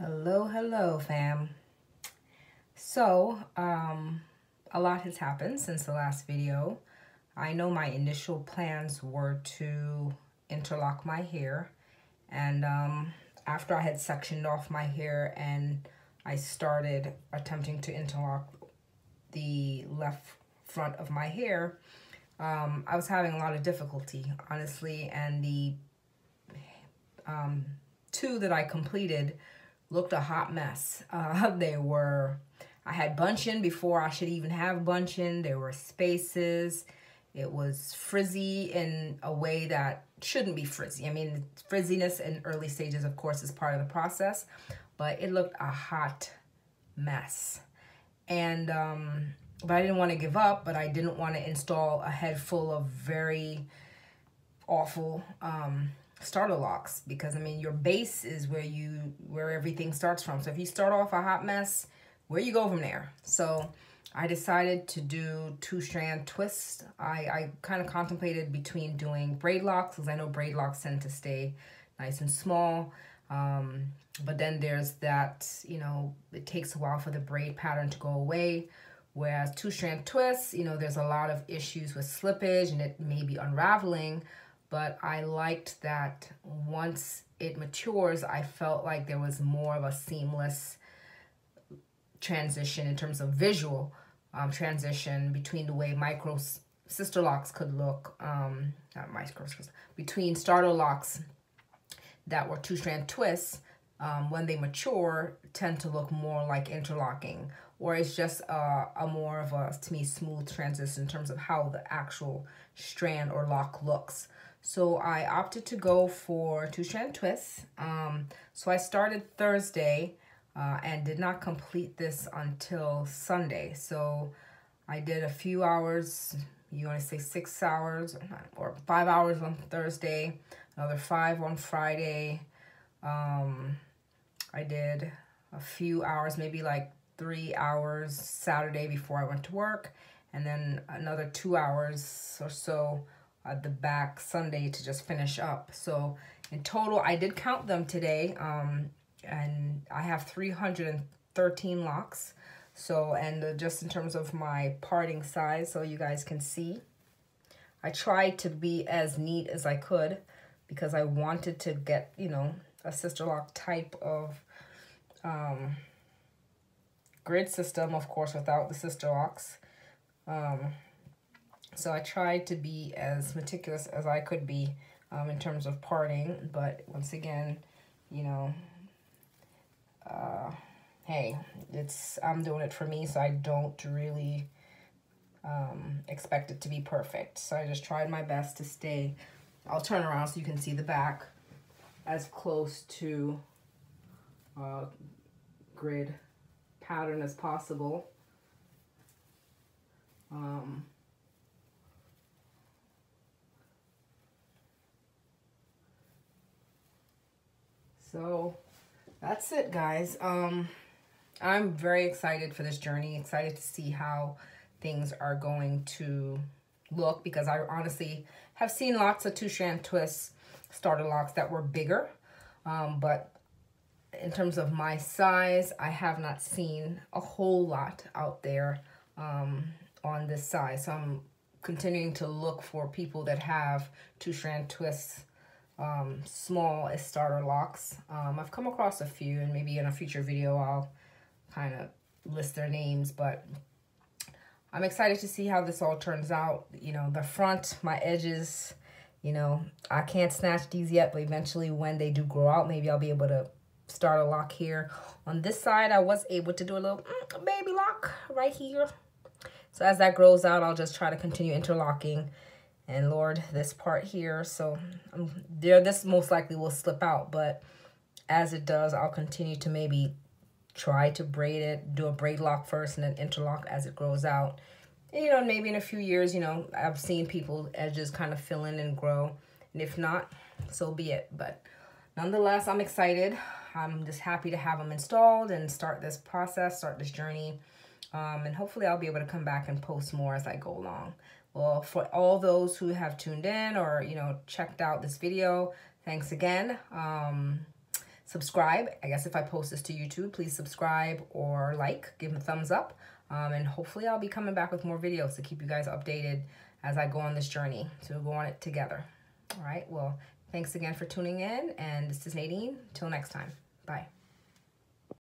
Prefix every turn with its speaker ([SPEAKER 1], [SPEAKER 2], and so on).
[SPEAKER 1] Hello, fam. So, a lot has happened since the last video. I know my initial plans were to interlock my hair, and after I had sectioned off my hair and I started attempting to interlock the left front of my hair, I was having a lot of difficulty, honestly, and the two that I completed looked a hot mess. I had bunching before I should even have bunching. There were spaces. It was frizzy in a way that shouldn't be frizzy. I mean, frizziness in early stages, of course, is part of the process, but it looked a hot mess. And, but I didn't want to give up, but I didn't want to install a head full of very awful, starter locks, because I mean your base is where everything starts from. So if you start off a hot mess, where you go from there? So I decided to do 2-strand twists. I kind of contemplated between doing braid locks, because I know braid locks tend to stay nice and small, but then there's that, you know, it takes a while for the braid pattern to go away. Whereas 2-strand twists, you know, there's a lot of issues with slippage and it may be unraveling. But I liked that once it matures, I felt like there was more of a seamless transition in terms of visual transition between the way micro sister locks could look, not micro, between starter locks that were 2-strand twists, when they mature, tend to look more like interlocking, or it's just a more of a, to me, smooth transition in terms of how the actual strand or lock looks. So I opted to go for 2-strand twists. So I started Thursday and did not complete this until Sunday. So I did a few hours, you want to say 6 hours or 5 hours on Thursday, another 5 on Friday. I did a few hours, maybe like 3 hours Saturday before I went to work, and then another 2 hours or so at the back Sunday to just finish up. So in total, I did count them today, and I have 313 locks. So, and just in terms of my parting size, so you guys can see, I tried to be as neat as I could because I wanted to get, you know, a sister lock type of grid system, of course, without the sister locks. So I tried to be as meticulous as I could be in terms of parting, but once again, you know, hey, I'm doing it for me, so I don't really expect it to be perfect. So I just tried my best to stay, I'll turn around so you can see the back, as close to grid pattern as possible. So that's it, guys. I'm very excited for this journey, excited to see how things are going to look, because I honestly have seen lots of 2-strand twists starter locks that were bigger, but in terms of my size, I have not seen a whole lot out there on this size. So I'm continuing to look for people that have 2-strand twists small as starter locks. I've come across a few, and maybe in a future video I'll kind of list their names, but I'm excited to see how this all turns out. You know, the front, my edges, you know, I can't snatch these yet, but eventually when they do grow out, maybe I'll be able to start a lock here. On this side, I was able to do a little baby lock right here. So as that grows out, I'll just try to continue interlocking. And Lord, this part here, so this most likely will slip out, but as it does, I'll continue to maybe try to braid it, do a braid lock first and then interlock as it grows out. And, you know, maybe in a few years, you know, I've seen people edges kind of fill in and grow, and if not, so be it. But nonetheless, I'm excited. I'm just happy to have them installed and start this process, start this journey, and hopefully I'll be able to come back and post more as I go along. Well, for all those who have tuned in or, you know, checked out this video, thanks again. subscribe. I guess if I post this to YouTube, please subscribe or like, give them a thumbs up. And hopefully I'll be coming back with more videos to keep you guys updated as I go on this journey. So we'll go on it together. All right, well, thanks again for tuning in. And this is Nadine. Till next time. Bye.